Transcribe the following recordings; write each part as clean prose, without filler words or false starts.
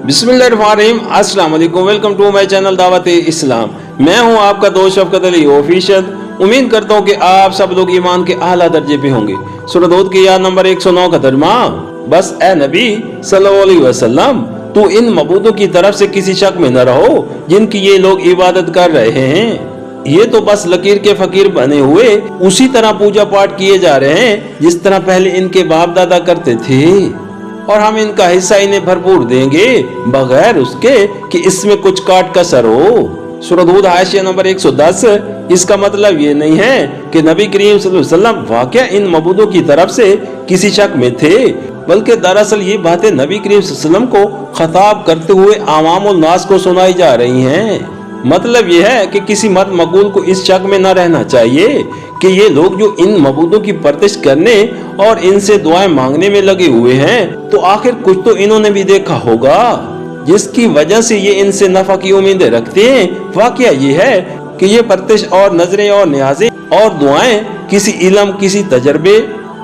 बिस्मिल्लाहिर्रहमानिर्रहीम, अस्सलाम वालेकुम। वेलकम टू माय चैनल दावत इस्लाम। मैं हूं आपका दोस्त शफकत अली ऑफिशियल। उम्मीद करता हूं कि आप सब लोग ईमान के आला दर्जे पे होंगे। सूरह हूद की आयत नंबर 109 का तर्जुमा, बस ए नबी सल्लल्लाहु अलैहि वसल्लम, तू इन मबूदों की तरफ से किसी शक में न रहो जिनकी ये लोग इबादत कर रहे हैं। ये तो बस लकीर के फकीर बने हुए उसी तरह पूजा पाठ किए जा रहे हैं जिस तरह पहले इनके बाप दादा करते थे, और हम इनका हिस्सा इन्हें भरपूर देंगे बगैर उसके कि इसमें कुछ काट कसर हो। सूरह हूद हाशिया नंबर 110। इसका मतलब ये नहीं है कि नबी करीम सल्लल्लाहु अलैहि वसल्लम वाकया इन मबूदों की तरफ से किसी शक में थे, बल्कि दरअसल ये बातें नबी करीम सल्लल्लाहु अलैहि वसल्लम को खिताब करते हुए आवामुल नास को सुनाई जा रही हैं। मतलब यह है कि किसी मत मकबूल को इस शक में न रहना चाहिए कि ये लोग जो इन मबूदों की परस्तिश करने और इनसे दुआएं मांगने में लगे हुए हैं, तो आखिर कुछ तो इन्होंने भी देखा होगा जिसकी वजह से ये इनसे नफा की उम्मीदें रखते हैं। वाकया ये है कि ये परस्तिश और नजरें और न्याज़ें और दुआएं किसी इल्म, किसी तजर्बे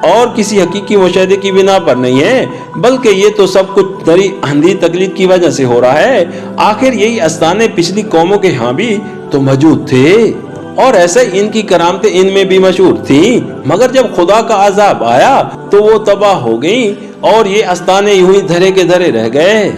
और किसी हकीकी मुशाहिदे की बिना पर नहीं है, बल्कि ये तो सब कुछ दरी अंधी तकलीद की वजह से हो रहा है। आखिर यही अस्ताने पिछली कौमों के यहाँ भी तो मौजूद थे और ऐसे इनकी करामतें इनमें भी मशहूर थी, मगर जब खुदा का अजाब आया तो वो तबाह हो गई और ये अस्ताने यूं ही धरे के धरे रह गए।